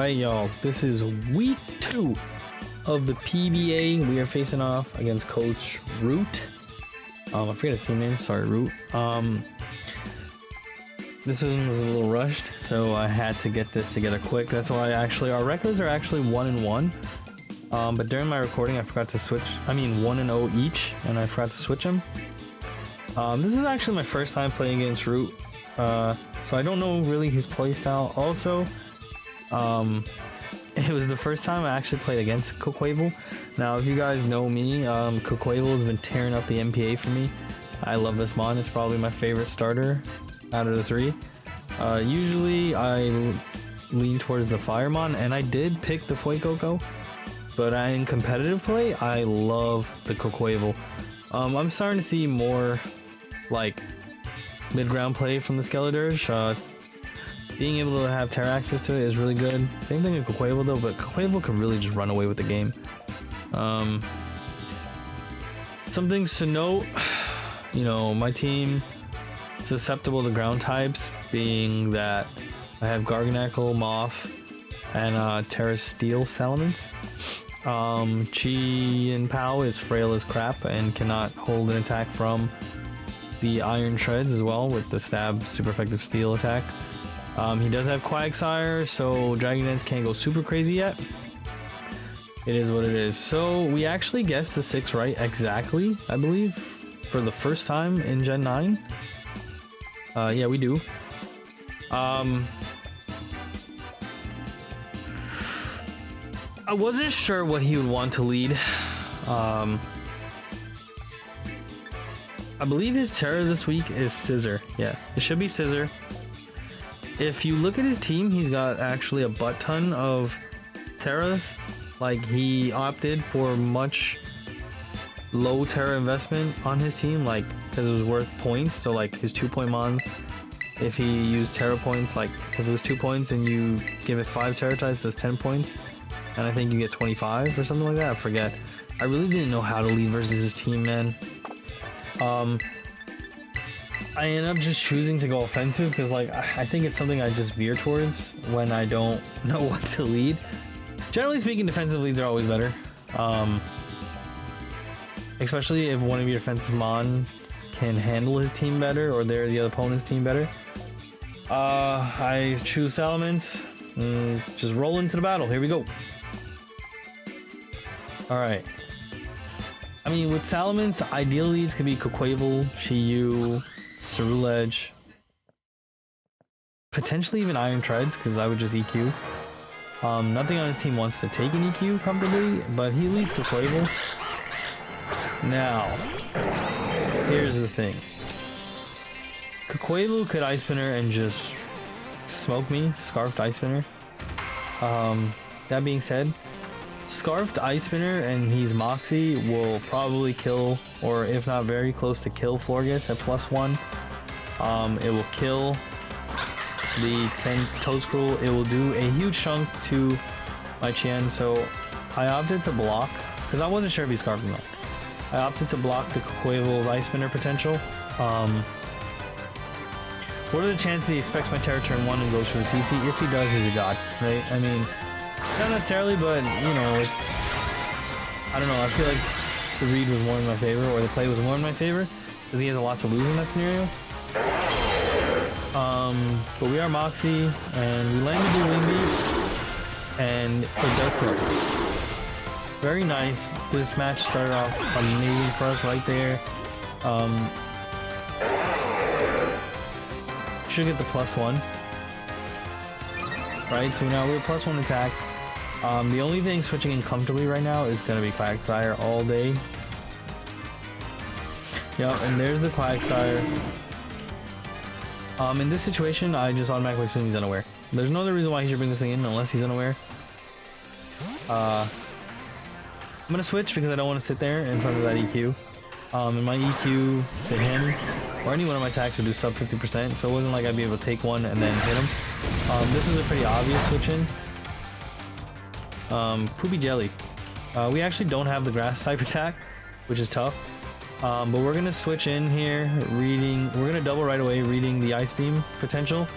Alright, y'all. This is week 2 of the PBA. We are facing off against Coach Root. I forget his team name. Sorry, Root. This one was a little rushed, so I had to get this together quick. That's why our records are actually 1-1. But during my recording, I forgot to switch. 1-0 each, and I forgot to switch them. This is actually my first time playing against Root. So I don't know really his playstyle. Also, it was the first time I actually played against Coquavel. Now, if you guys know me, Coquavel has been tearing up the MPA for me. I love this mon. It's probably my favorite starter out of the 3. Usually I lean towards the Firemon, and I did pick the Fuecoco, but in competitive play, I love the Coquavel. I'm starting to see more like mid-ground play from the Skeledirge. Being able to have Terra access to it is really good. Same thing with Coquavel though, but Coquavel can really just run away with the game. Some things to note, my team is susceptible to ground types, being that I have Garganacl, Moth, and Terra Steel Salamence. Chi and Pao is frail as crap and cannot hold an attack from the Iron Shreds as well with the stab super effective steel attack. He does have Quagsire, so Dragon Dance can't go super crazy yet. It is what it is. So we actually guessed the 6 right exactly, I believe, for the first time in Gen 9. Yeah, we do. I wasn't sure what he would want to lead. I believe his Terra this week is Scissor. Yeah, it should be Scissor. If you look at his team, he's got actually a butt ton of Terras. Like, he opted for much low Terra investment on his team, like, because it was worth points. So like his 2-point mons, if he used Terra points, like if it was 2 points and you give it 5 Terra types, that's 10 points. And I think you get 25 or something like that. I forget. I really didn't know how to lead versus his team, man. I end up just choosing to go offensive because, like, I think it's something I just veer towards when I don't know what to lead. Generally speaking, defensive leads are always better. Especially if one of your defensive mon can handle his team better or they're the other opponent's team better. I choose Salamence. Just roll into the battle. Here we go. Alright. With Salamence, ideal leads could be Coquavel, Shiyu, Ceruledge, potentially even Iron Treads, because I would just EQ. Nothing on his team wants to take an EQ comfortably, but he leads Coquavel. Now, here's the thing. Coquavel could Ice Spinner and just smoke me, Scarfed Ice Spinner. That being said, Scarfed Ice Spinner and he's Moxie will probably kill, or if not very close to kill, Florges at +1. It will kill the 10 Toedscruel. It will do a huge chunk to my Chien, so I opted to block, because I wasn't sure if he Scarfed or not. I opted to block the Coquavel's Ice Spinner potential. What are the chances he expects my Terra turn 1 and goes for the CC? If he does, he's a god, right? Not necessarily, but, it's... I don't know, I feel like the read was more in my favor, or the play was more in my favor, because he has a lot to lose in that scenario. But we are Moxie, and we landed the Wing Beat, and it does kill. Very nice. This match started off amazing for us right there. Should get the +1. Right, so now we're +1 attack. The only thing switching in comfortably right now is going to be Quagsire all day. Yep, and there's the Quagsire. In this situation, I just automatically assume he's unaware. There's no other reason why he should bring this thing in unless he's unaware. I'm going to switch because I don't want to sit there in front of that EQ. And my EQ to him, or any one of my attacks would do sub 50%, so it wasn't like I'd be able to take one and then hit him. This was a pretty obvious switch in. Poopy Jelly. We actually don't have the grass type attack, which is tough. But we're gonna switch in here, we're gonna double right away, reading the Ice Beam potential.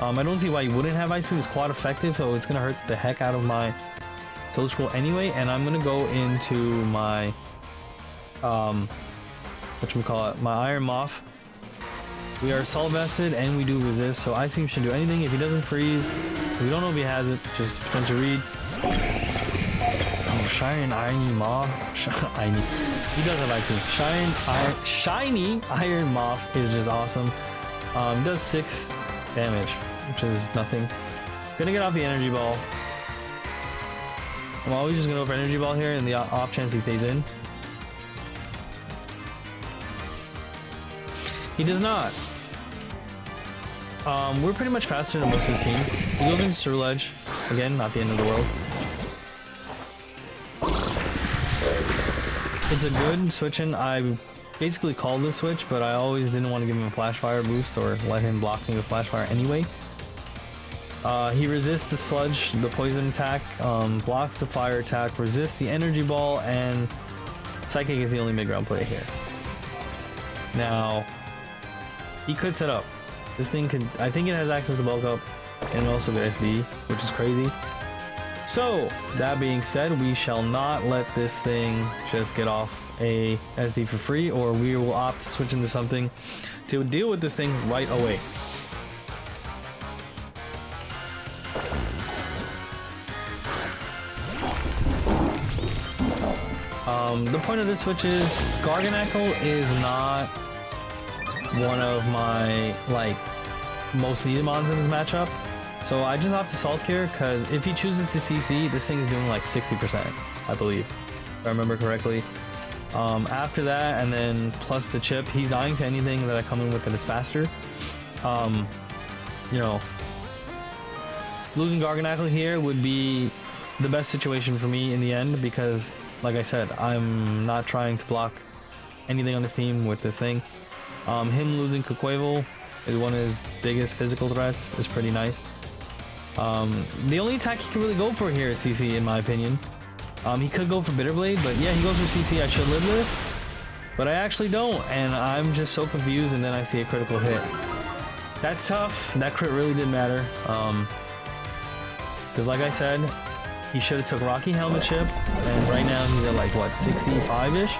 I don't see why you wouldn't have Ice Beam. It's quite effective, so it's gonna hurt the heck out of my Toad Scroll anyway. And I'm gonna go into my whatchamacallit, my Iron Moth. We are Assault Vested and we do resist, so Ice Beam shouldn't do anything. If he doesn't freeze, we don't know if he has it, just potential read. Shiny Iron Moth. Shiny. He does have Ice Beam. Shiny Iron Moth is just awesome. Does 6 damage, which is nothing. Gonna get off the Energy Ball. I'm always just gonna go for Energy Ball here in the off chance he stays in. He does not. We're pretty much faster than most of his team. He goes into Ceruledge. Again, not the end of the world. It's a good switch in. I basically called the switch, but I always didn't want to give him a Flash Fire boost or let him block me with Flash Fire anyway. He resists the Sludge, the Poison attack, blocks the Fire attack, resists the Energy Ball, and Psychic is the only mid-ground play here. Now, he could set up. This thing could, I think it has access to bulk up and also the SD, which is crazy. So, that being said, we shall not let this thing just get off a SD for free, or we will opt to switch into something to deal with this thing right away. The point of this switch is Garganacl is not one of my most needed mons in this matchup, so I just opt to Salt Cure because if he chooses to CC, this thing is doing like 60%, I believe, if I remember correctly. After that, and then plus the chip, he's dying to anything that I come in with that is faster. You know, losing Garganacl here would be the best situation for me in the end because, like I said, I'm not trying to block anything on this team with this thing. Him losing Quaquaval is one of his biggest physical threats. Is pretty nice. The only attack he can really go for here is CC, in my opinion. He could go for Bitterblade, but yeah, he goes for CC. I should live this, but I actually don't, and I'm just so confused. And then I see a critical hit. That's tough. That crit really did matter. Because like I said, he should have took Rocky Helmet Chip, and right now he's at like what, 65-ish,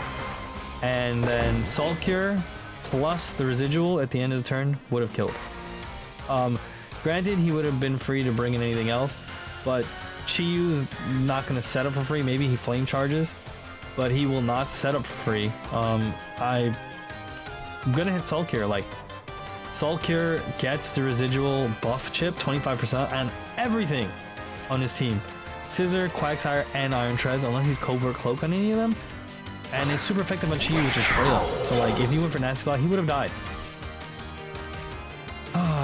and then Salt Cure plus the residual at the end of the turn would have killed. Granted, he would have been free to bring in anything else, but Chiyu's not going to set up for free. Maybe he flame charges, but he will not set up for free. I'm going to hit Salt Cure. Like, Salt Cure gets the residual buff chip, 25%, and everything on his team. Scissor, Quagsire, and Iron Treads, unless he's Covert Cloak on any of them. And it's super effective on Chiyu, which is frail. So like, if he went for Nasty Claw, he would have died.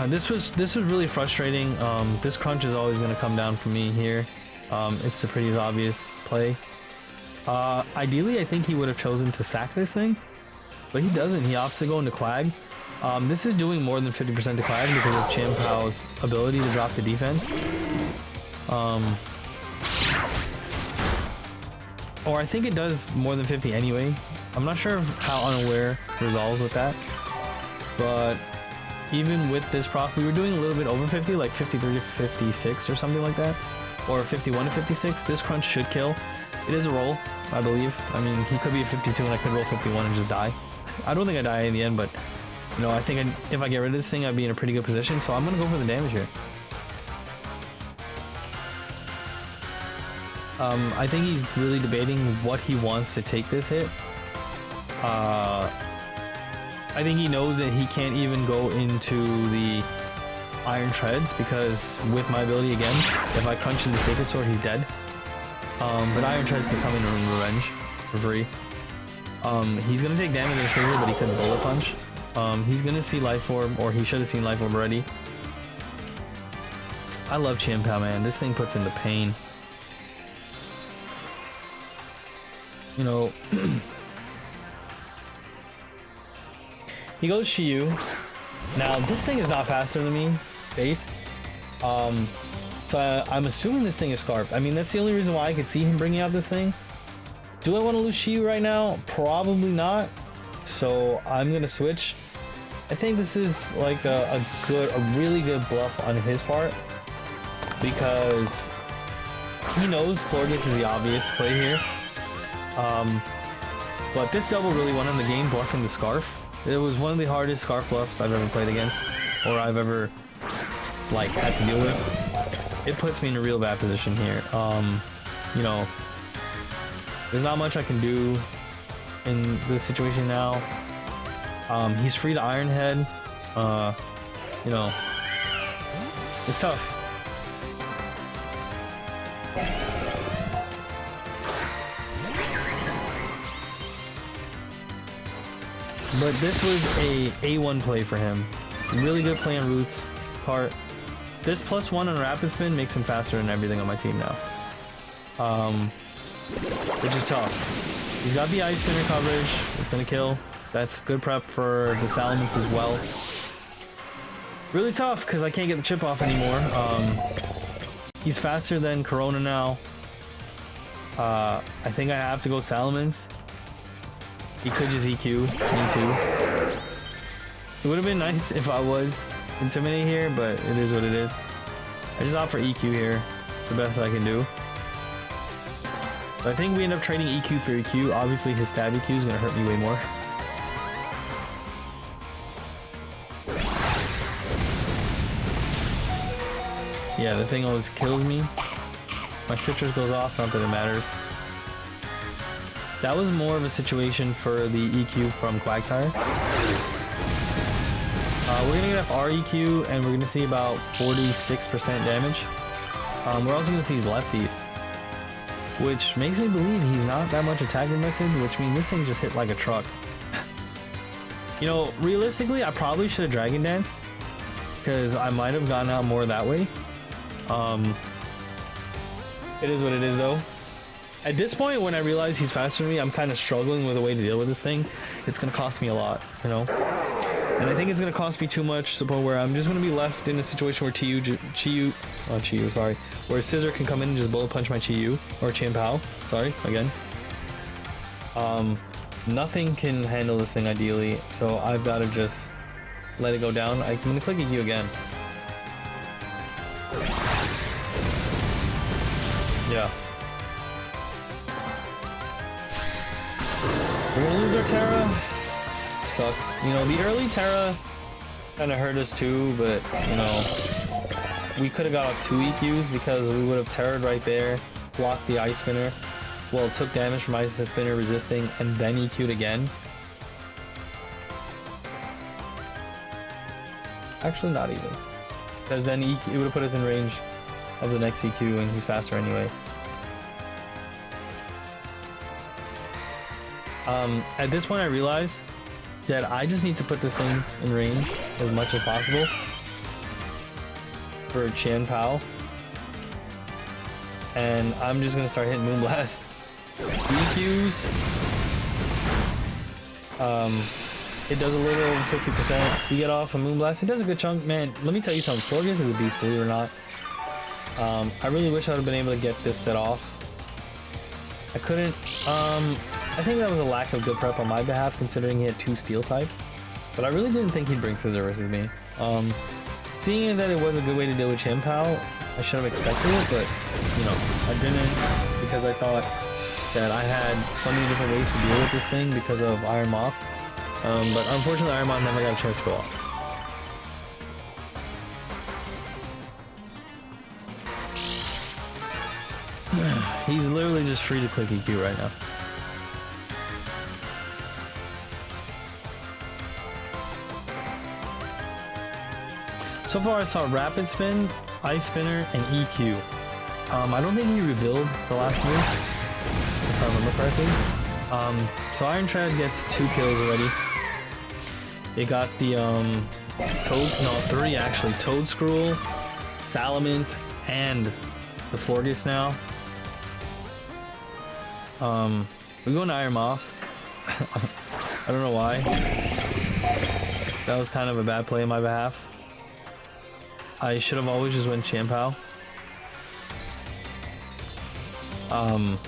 This was really frustrating. This crunch is always going to come down for me here. It's the pretty obvious play. Ideally, I think he would have chosen to sack this thing, but he doesn't. He opts to go into Quag. This is doing more than 50% to Quag because of Chien-Pao's ability to drop the defense. Or I think it does more than 50 anyway. I'm not sure how Unaware resolves with that, but even with this proc, we were doing a little bit over 50, like 53 to 56 or something like that, or 51 to 56. This crunch should kill. It is a roll, I believe. I mean, he could be at 52 and I could roll 51 and just die. I don't think I die in the end, but you know, I think if I get rid of this thing, I'd be in a pretty good position. So I'm gonna go for the damage here. I think he's really debating what he wants to take this hit. I think he knows that he can't even go into the Iron Treads because with my ability again, if I crunch in the Sacred Sword, he's dead. But Iron Treads can come in and revenge for free. He's gonna take damage in the Scissor, but he couldn't Bullet Punch. He's gonna see Life Orb, or he should have seen Life Orb already. I love Chien-Pao, man. This thing puts into pain. You know, he goes Chiyu. Now, this thing is not faster than me, base. So I'm assuming this thing is Scarfed. I mean, that's the only reason why I could see him bringing out this thing. Do I want to lose Chiyu right now? Probably not. So I'm going to switch I think this is like a really good bluff on his part, because he knows Florges is the obvious play here. But this double really won him the game, bluffing the Scarf. It was one of the hardest Scarf bluffs I've ever played against, or I've ever like had to deal with. It puts me in a real bad position here. You know, there's not much I can do in this situation now. He's free to Iron Head. You know, it's tough. But this was a A1 play for him. Really good play on Root's part. This +1 on Rapid Spin makes him faster than everything on my team now. Which is tough. He's got the Ice Spinner coverage. It's gonna kill. That's good prep for the Salamence as well. Really tough because I can't get the chip off anymore. He's faster than Corona now. I think I have to go Salamence. He could just EQ me too. It would have been nice if I was Intimidate here, but it is what it is. I just opt for EQ here. It's the best I can do. But I think we end up trading EQ for EQ. Obviously his stab EQ is going to hurt me way more. Yeah, the thing always kills me. My citrus goes off, not that it matters. That was more of a situation for the EQ from Quagsire. We're gonna get FR EQ and we're gonna see about 46% damage. We're also gonna see his lefties, which makes me believe he's not that much attacking message, which means this thing just hit like a truck. You know, realistically, I probably should have Dragon Danced because I might have gotten out more that way. It is what it is though. At this point, when I realize he's faster than me, I'm kind of struggling with a way to deal with this thing. It's gonna cost me a lot, you know? And I think it's gonna cost me too much to the point where I'm just gonna be left in a situation where where Scissor can come in and just bullet punch my Chi-Yu, or Chien-Pao, sorry, again. Nothing can handle this thing ideally, so I've gotta just let it go down. I'm gonna click EQ again. Yeah. We're gonna lose our Terra. Sucks. You know, the early Terra kind of hurt us too, but, you know, we could have got out 2 EQs because we would have Terra'd right there, blocked the Ice Spinner. Well, took damage from Ice Spinner resisting, and then EQ'd again. Actually, not even. Because then it would have put us in range of the next EQ, and he's faster anyway. At this point I realize that I just need to put this thing in range as much as possible for Chien-Pao, and I'm just gonna start hitting Moonblast. EQs, it does a little over 50%. You get off a Moonblast, it does a good chunk. Man, let me tell you something, Florges is a beast, believe it or not. I really wish I would have been able to get this set off. I couldn't. I think that was a lack of good prep on my behalf, considering he had 2 steel types. But I really didn't think he'd bring Scissor versus me. Seeing that it was a good way to deal with Chien-Pao, I should have expected it, but, you know, I didn't, because I thought that I had so many different ways to deal with this thing because of Iron Moth. But unfortunately, Iron Moth never got a chance to go off. He's literally just free to click EQ right now. So far I saw Rapid Spin, Ice Spinner, and EQ. I don't think he revealed the last move, if I remember correctly. So Iron Tread gets 2 kills already. They got the 3 actually. Toedscruel, Salamence, and the Florges now. We're going to Iron Moth. I don't know why. That was kind of a bad play on my behalf. I should have always just went Chien-Pao. Because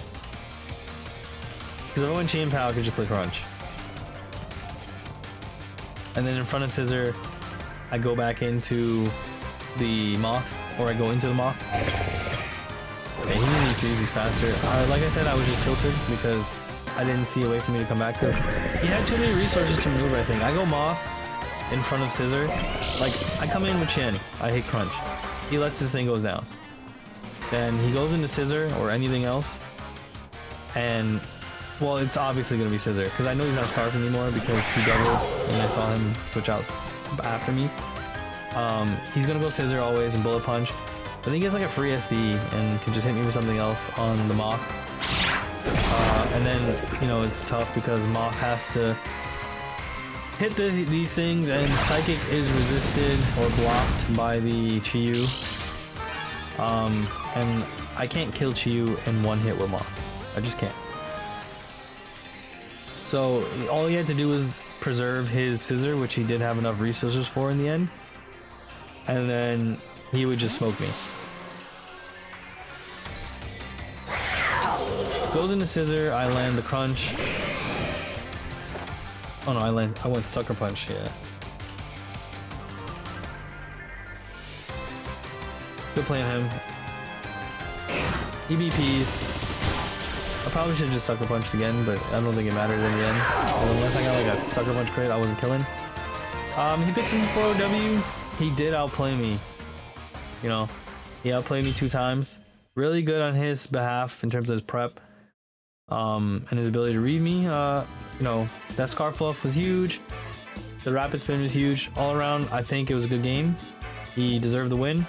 if I went Chien-Pao, I could just play Crunch. And then in front of Scissor, I go back into the Moth, or I go into the Moth. Okay, he didn't need to, he's faster. Like I said, I was just tilted because I didn't see a way for me to come back because he had too many resources to maneuver, I think. I go Moth in front of Scissor. Like, I come in with Chin, I hit Crunch. He lets this thing goes down. Then he goes into Scissor or anything else. And, well, it's obviously going to be Scissor because I know he's not Scarf anymore because he doubled and I saw him switch out after me. He's going to go Scissor always and Bullet Punch. But then he gets like a free SD and can just hit me with something else on the Moth. And then, you know, it's tough because Moth has to hit these things, and Psychic is resisted or blocked by the Chi-Yu. And I can't kill Chi-Yu in one hit with Moth. I just can't. So all he had to do was preserve his Scissor, which he did have enough resources for in the end. And then he would just smoke me. Goes into Scissor, I land the Crunch. Oh no, I went Sucker Punch, yeah. Good play on him. EBPs. I probably should have just Sucker Punched again, but I don't think it mattered in the end. Unless I got like a Sucker Punch crit, I wasn't killing. He picks him for OW. He did outplay me. You know, he outplayed me 2 times. Really good on his behalf in terms of his prep. And his ability to read me. You know, that Scarf Fluff was huge. The Rapid Spin was huge. All around, I think it was a good game. He deserved the win.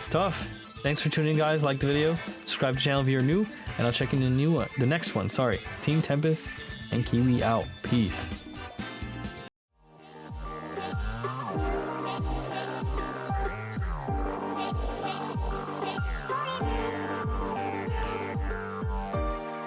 Tough. Thanks for tuning in, guys. Like the video. Subscribe to the channel if you're new. And I'll check in the next one. Sorry. Team Tempest and Kiwi out. Peace.